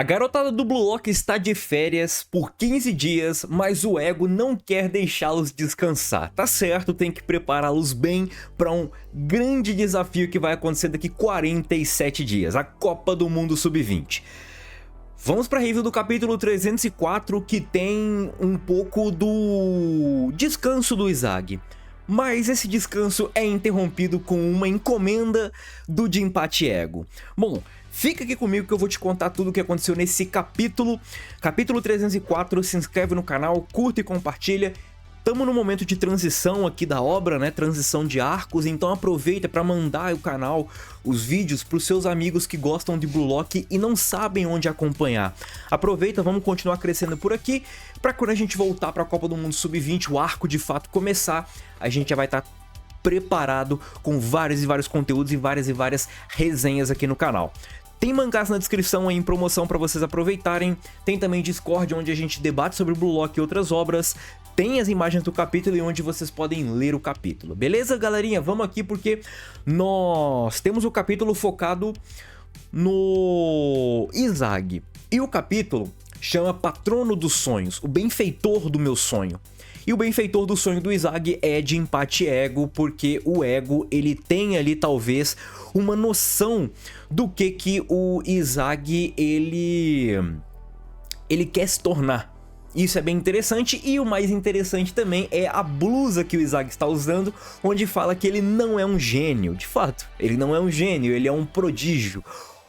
A garotada do Blue Lock está de férias por 15 dias, mas o ego não quer deixá-los descansar. Tá certo, tem que prepará-los bem para um grande desafio que vai acontecer daqui 47 dias, a Copa do Mundo Sub-20. Vamos para a review do capítulo 304, que tem um pouco do descanso do Izag. Mas esse descanso é interrompido com uma encomenda do Jinpachi Ego. Bom, fica aqui comigo que eu vou te contar tudo o que aconteceu nesse capítulo. Capítulo 304, se inscreve no canal, curta e compartilha. Estamos no momento de transição aqui da obra, né? Transição de arcos, então aproveita para mandar o canal, os vídeos para os seus amigos que gostam de Blue Lock e não sabem onde acompanhar. Aproveita, vamos continuar crescendo por aqui, para quando a gente voltar para a Copa do Mundo Sub-20, o arco de fato começar, a gente já vai estar preparado com vários e vários conteúdos e várias resenhas aqui no canal. Tem mangás na descrição aí em promoção para vocês aproveitarem, tem também Discord onde a gente debate sobre Blue Lock e outras obras, tem as imagens do capítulo e onde vocês podem ler o capítulo. Beleza, galerinha? Vamos aqui porque nós temos o capítulo focado no Izag. E o capítulo chama Patrono dos Sonhos, o benfeitor do meu sonho. E o benfeitor do sonho do Izag é Jinpachi Ego, porque o Ego, ele tem ali talvez uma noção do que o Izag, ele quer se tornar. Isso é bem interessante, e o mais interessante também é a blusa que o Izag está usando, onde fala que ele não é um gênio. De fato, ele não é um gênio, ele é um prodígio,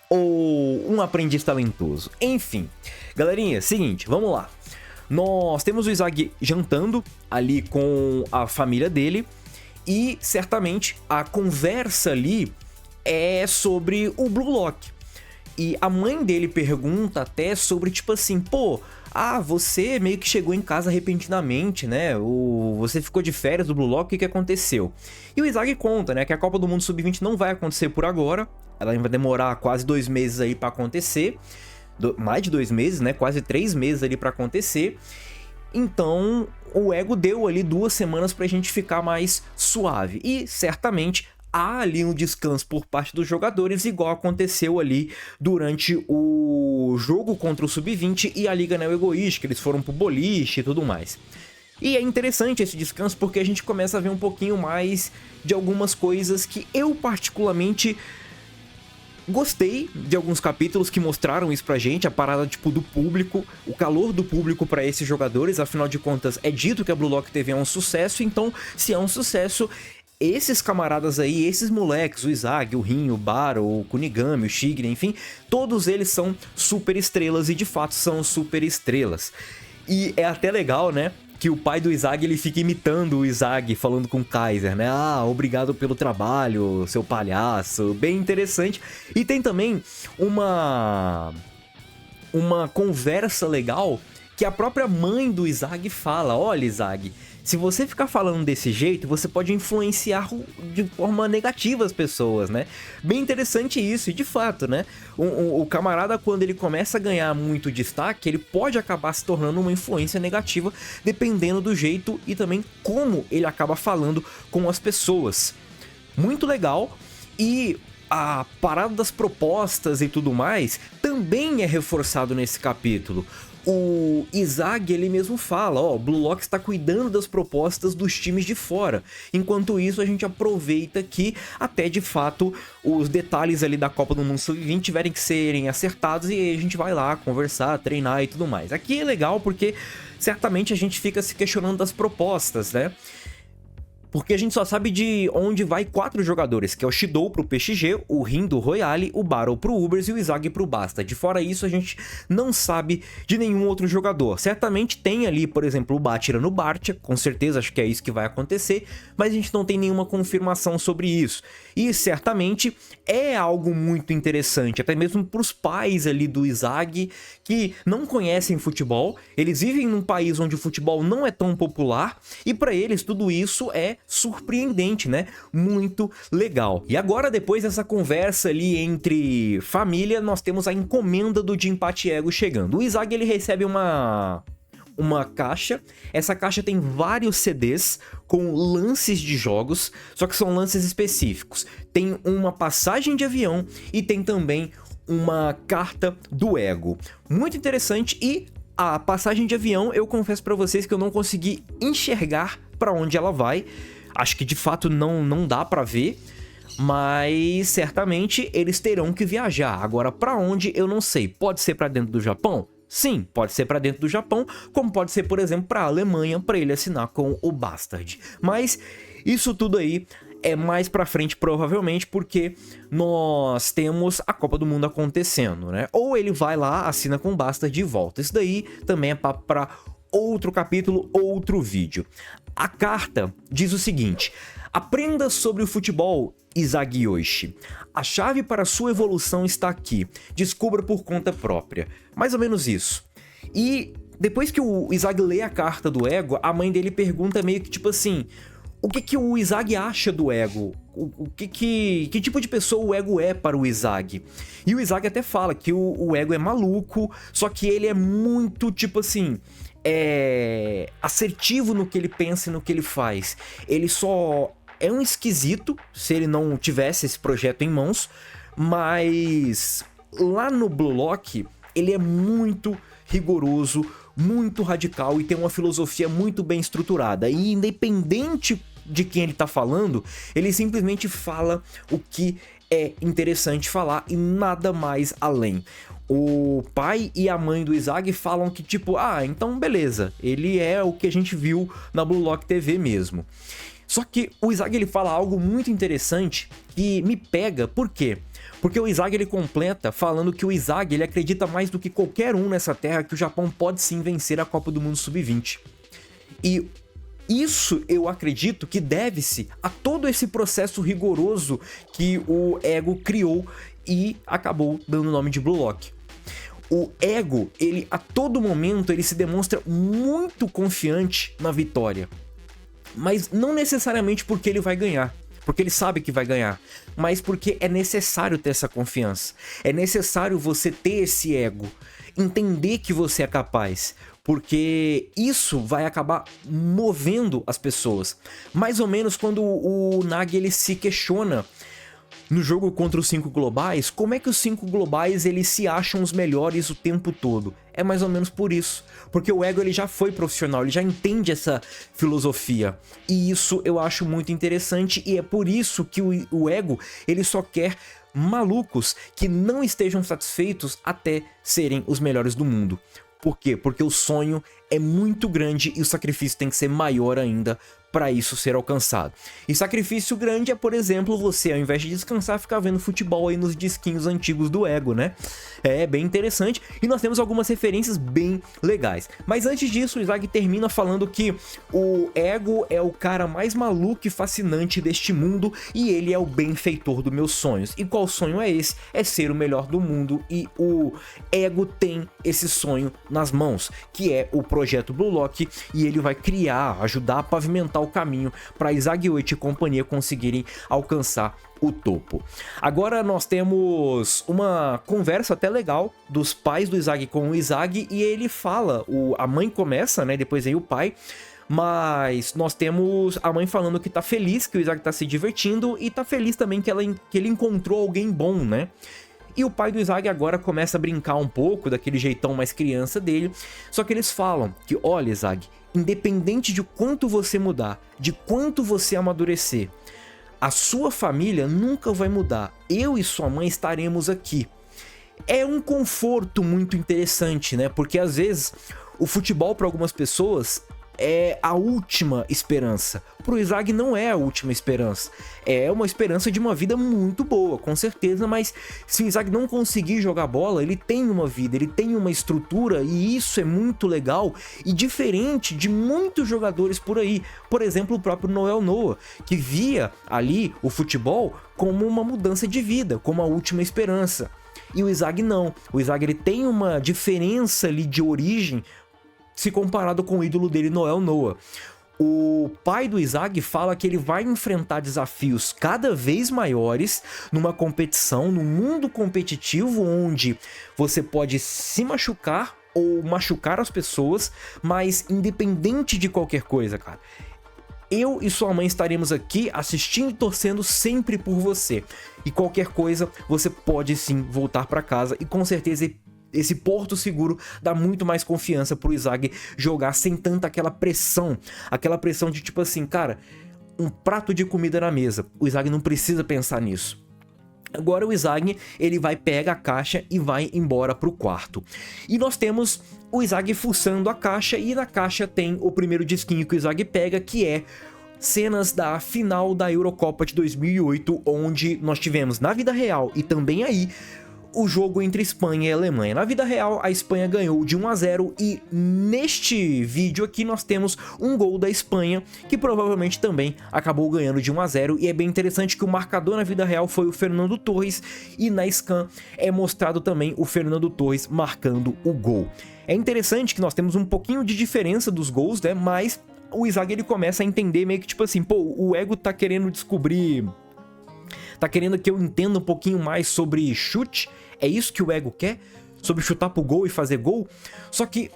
ou um aprendiz talentoso. Enfim, galerinha, seguinte, vamos lá. Nós temos o Izag jantando ali com a família dele, e certamente a conversa ali é sobre o Blue Lock. E a mãe dele pergunta até sobre, tipo assim, pô, você meio que chegou em casa repentinamente, né? Você ficou de férias do Blue Lock, o que aconteceu? E o Izag conta, né, que a Copa do Mundo Sub-20 não vai acontecer por agora, ela vai demorar quase 2 meses aí pra acontecer, mais de 2 meses, né, quase 3 meses ali pra acontecer. Então, o Ego deu ali 2 semanas pra gente ficar mais suave, e certamente há ali um descanso por parte dos jogadores, igual aconteceu ali durante o jogo contra o Sub-20 e a Liga Neo-Egoística, eles foram pro boliche e tudo mais. E é interessante esse descanso porque a gente começa a ver um pouquinho mais de algumas coisas que eu particularmente gostei de alguns capítulos que mostraram isso pra gente, a parada tipo do público, o calor do público pra esses jogadores, afinal de contas é dito que a Blue Lock TV é um sucesso, então se é um sucesso, esses camaradas aí, esses moleques, o Izag, o Rin, o Baro, o Kunigami, o Shigure, enfim, todos eles são super estrelas e de fato são super estrelas. E é até legal, né, que o pai do Izag, ele fica imitando o Izag, falando com o Kaiser, né? Obrigado pelo trabalho, seu palhaço, bem interessante. E tem também uma conversa legal que a própria mãe do Izag fala, olha, Izag, se você ficar falando desse jeito, você pode influenciar de forma negativa as pessoas, né? Bem interessante isso, e de fato, né? O camarada, quando ele começa a ganhar muito destaque, ele pode acabar se tornando uma influência negativa, dependendo do jeito e também como ele acaba falando com as pessoas. Muito legal, e a parada das propostas e tudo mais também é reforçado nesse capítulo. O Izag, ele mesmo fala, o Blue Lock está cuidando das propostas dos times de fora. Enquanto isso, a gente aproveita que até de fato os detalhes ali da Copa do Mundo Sub-20 tiverem que serem acertados e a gente vai lá conversar, treinar e tudo mais. Aqui é legal porque certamente a gente fica se questionando das propostas, né? Porque a gente só sabe de onde vai 4 jogadores, que é o Shidou pro PXG, o Rin do Royale, o Battle pro Ubers e o Izag pro Basta. De fora isso, a gente não sabe de nenhum outro jogador. Certamente tem ali, por exemplo, o Bátira no Bartia, com certeza acho que é isso que vai acontecer, mas a gente não tem nenhuma confirmação sobre isso. E certamente é algo muito interessante, até mesmo pros pais ali do Izag, que não conhecem futebol, eles vivem num país onde o futebol não é tão popular, e para eles tudo isso é surpreendente, né? Muito legal. E agora, depois dessa conversa ali entre família, nós temos a encomenda do Jinpachi Ego chegando. O Izag, ele recebe uma caixa. Essa caixa tem vários CDs com lances de jogos, só que são lances específicos. Tem uma passagem de avião e tem também uma carta do ego. Muito interessante, e a passagem de avião, eu confesso pra vocês que eu não consegui enxergar pra onde ela vai. Acho que de fato não dá pra ver, mas certamente eles terão que viajar. Agora, pra onde, eu não sei. Pode ser pra dentro do Japão? Sim, pode ser pra dentro do Japão, como pode ser, por exemplo, pra Alemanha, pra ele assinar com o Bastard. Mas isso tudo aí é mais pra frente, provavelmente, porque nós temos a Copa do Mundo acontecendo, né? Ou ele vai lá, assina com o Bastard e volta. Isso daí também é papo pra outro capítulo, outro vídeo. A carta diz o seguinte: aprenda sobre o futebol, Izagi Yoshi. A chave para sua evolução está aqui. Descubra por conta própria. Mais ou menos isso. E depois que o Izagi lê a carta do ego, a mãe dele pergunta meio que tipo assim: o que o Izagi acha do ego? Que tipo de pessoa o ego é para o Izagi? E o Izagi até fala que o ego é maluco, só que ele é muito tipo assim, assertivo no que ele pensa e no que ele faz. Ele só é um esquisito se ele não tivesse esse projeto em mãos, mas lá no Blue Lock ele é muito rigoroso, muito radical e tem uma filosofia muito bem estruturada. E independente de quem ele tá falando, ele simplesmente fala o que é interessante falar e nada mais além. O pai e a mãe do Izagi falam que tipo, então beleza, ele é o que a gente viu na Blue Lock TV mesmo. Só que o Izagi ele fala algo muito interessante que me pega. Por quê? Porque o Izagi ele completa falando que o Izagi ele acredita mais do que qualquer um nessa terra que o Japão pode sim vencer a Copa do Mundo Sub-20. E isso eu acredito que deve-se a todo esse processo rigoroso que o ego criou e acabou dando o nome de Blue Lock. O ego, ele a todo momento ele se demonstra muito confiante na vitória. Mas não necessariamente porque ele vai ganhar, porque ele sabe que vai ganhar, mas porque é necessário ter essa confiança. É necessário você ter esse ego, entender que você é capaz, porque isso vai acabar movendo as pessoas. Mais ou menos quando o Nagi ele se questiona no jogo contra os 5 globais, como é que os 5 globais eles se acham os melhores o tempo todo? É mais ou menos por isso, porque o ego ele já foi profissional, ele já entende essa filosofia, e isso eu acho muito interessante, e é por isso que o ego ele só quer malucos que não estejam satisfeitos até serem os melhores do mundo. Por quê? Porque o sonho é muito grande e o sacrifício tem que ser maior ainda para isso ser alcançado. E sacrifício grande é, por exemplo, você ao invés de descansar, ficar vendo futebol aí nos disquinhos antigos do ego, né? É bem interessante e nós temos algumas referências bem legais. Mas antes disso, o Izagi termina falando que o ego é o cara mais maluco e fascinante deste mundo e ele é o benfeitor dos meus sonhos. E qual sonho é esse? É ser o melhor do mundo, e o ego tem esse sonho nas mãos, que é o projeto Blue Lock, e ele vai criar, ajudar a pavimentar o caminho para Izagi Yoichi e companhia conseguirem alcançar o topo. Agora nós temos uma conversa até legal dos pais do Izagi com o Izagi, e ele fala, a mãe começa, né, depois aí o pai, mas nós temos a mãe falando que tá feliz, que o Izagi tá se divertindo, e tá feliz também que ele encontrou alguém bom, né? E o pai do Izagi agora começa a brincar um pouco daquele jeitão mais criança dele. Só que eles falam que, olha, Izagi, independente de quanto você mudar, de quanto você amadurecer, a sua família nunca vai mudar. Eu e sua mãe estaremos aqui. É um conforto muito interessante, né? Porque às vezes o futebol para algumas pessoas é a última esperança. Pro Izagi não é a última esperança. É uma esperança de uma vida muito boa, com certeza, mas se o Izagi não conseguir jogar bola, ele tem uma vida, ele tem uma estrutura, e isso é muito legal e diferente de muitos jogadores por aí. Por exemplo, o próprio Noel Noah, que via ali o futebol como uma mudança de vida, como a última esperança. E o Izagi não. O Izagi ele tem uma diferença ali de origem se comparado com o ídolo dele, Noel Noah. O pai do Izagi fala que ele vai enfrentar desafios cada vez maiores numa competição, num mundo competitivo onde você pode se machucar ou machucar as pessoas, mas independente de qualquer coisa, cara, Eu e sua mãe estaremos aqui assistindo e torcendo sempre por você. E qualquer coisa, você pode sim voltar para casa e com certeza esse porto seguro dá muito mais confiança pro Izagi jogar sem tanta aquela pressão de tipo assim, cara, um prato de comida na mesa. O Izagi não precisa pensar nisso. Agora o Izagi, ele pega a caixa e vai embora pro quarto. E nós temos o Izagi fuçando a caixa e na caixa tem o primeiro disquinho que o Izagi pega, que é cenas da final da Eurocopa de 2008, onde nós tivemos na vida real e também aí o jogo entre Espanha e Alemanha. Na vida real, a Espanha ganhou de 1-0 e neste vídeo aqui nós temos um gol da Espanha, que provavelmente também acabou ganhando de 1-0, e é bem interessante que o marcador na vida real foi o Fernando Torres, e na scan é mostrado também o Fernando Torres marcando o gol. É interessante que nós temos um pouquinho de diferença dos gols, né, mas o Izagi ele começa a entender meio que tipo assim, pô, o Ego tá querendo descobrir... Tá querendo que eu entenda um pouquinho mais sobre chute? É isso que o Ego quer? Sobre chutar pro gol e fazer gol? Só que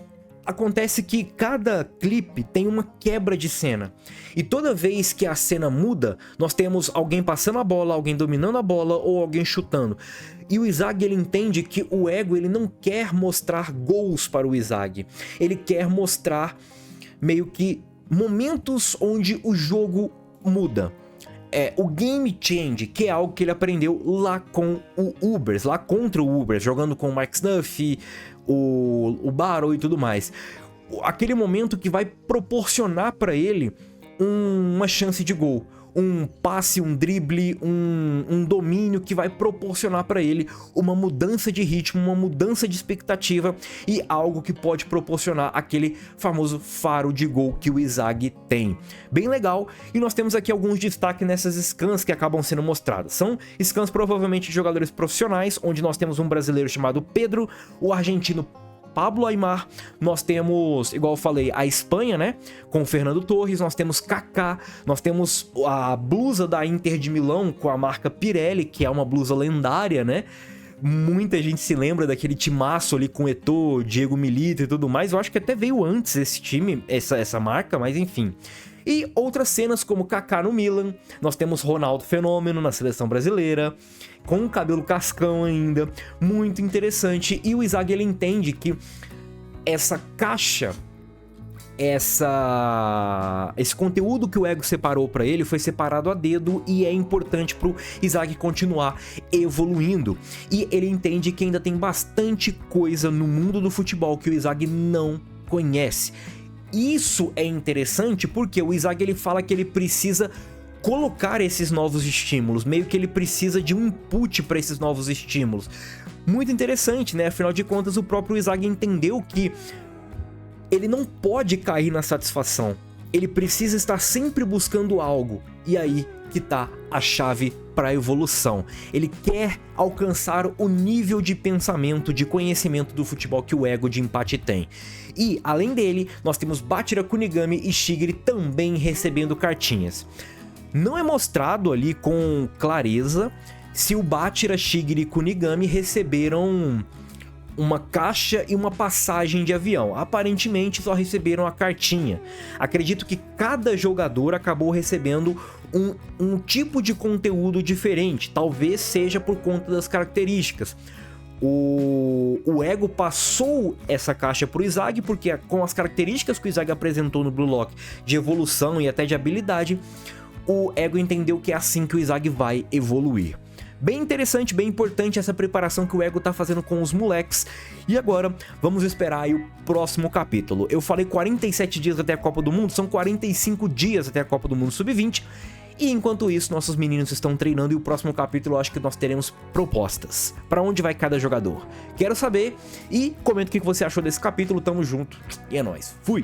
acontece que cada clipe tem uma quebra de cena. E toda vez que a cena muda, nós temos alguém passando a bola, alguém dominando a bola ou alguém chutando. E o Izagi ele entende que o Ego ele não quer mostrar gols para o Izagi. Ele quer mostrar meio que momentos onde o jogo muda. O game change, que é algo que ele aprendeu lá com o Ubers, lá contra o Ubers, jogando com o Mark Snuff, o Barrow e tudo mais. Aquele momento que vai proporcionar para ele uma chance de gol, um passe, um drible, um domínio que vai proporcionar para ele uma mudança de ritmo, uma mudança de expectativa e algo que pode proporcionar aquele famoso faro de gol que o Izagi tem. Bem legal, e nós temos aqui alguns destaques nessas scans que acabam sendo mostradas. São scans provavelmente de jogadores profissionais, onde nós temos um brasileiro chamado Pedro, o argentino Pablo Aimar, nós temos, igual eu falei, a Espanha, né, com o Fernando Torres, nós temos Kaká, nós temos a blusa da Inter de Milão com a marca Pirelli, que é uma blusa lendária, né, muita gente se lembra daquele timaço ali com Eto'o, Diego Milito e tudo mais, eu acho que até veio antes esse time, essa marca, mas enfim. E outras cenas como Kaká no Milan, nós temos Ronaldo Fenômeno na seleção brasileira, com o cabelo cascão ainda, muito interessante. E o Izagi ele entende que essa caixa, esse conteúdo que o Ego separou para ele foi separado a dedo e é importante pro Izagi continuar evoluindo. E ele entende que ainda tem bastante coisa no mundo do futebol que o Izagi não conhece. Isso é interessante porque o Izagi ele fala que ele precisa colocar esses novos estímulos, meio que ele precisa de um input para esses novos estímulos. Muito interessante, né? Afinal de contas, o próprio Izagi entendeu que ele não pode cair na satisfação. Ele precisa estar sempre buscando algo. E aí que tá a chave para a evolução. Ele quer alcançar o nível de pensamento, de conhecimento do futebol que o Ego de empate tem. E, além dele, nós temos Bachira, Kunigami e Shigiri também recebendo cartinhas. Não é mostrado ali com clareza se o Bachira, Shigiri e Kunigami receberam uma caixa e uma passagem de avião. Aparentemente só receberam a cartinha. Acredito que cada jogador acabou recebendo um tipo de conteúdo diferente, talvez seja por conta das características. O Ego passou essa caixa pro Izagi, porque com as características que o Izagi apresentou no Blue Lock, de evolução e até de habilidade, o Ego entendeu que é assim que o Izagi vai evoluir. Bem interessante, bem importante essa preparação que o Ego tá fazendo com os moleques. E agora, vamos esperar aí o próximo capítulo. Eu falei 47 dias até a Copa do Mundo, são 45 dias até a Copa do Mundo Sub-20. E enquanto isso, nossos meninos estão treinando e o próximo capítulo eu acho que nós teremos propostas. Pra onde vai cada jogador? Quero saber e comenta o que você achou desse capítulo, tamo junto e é nóis. Fui!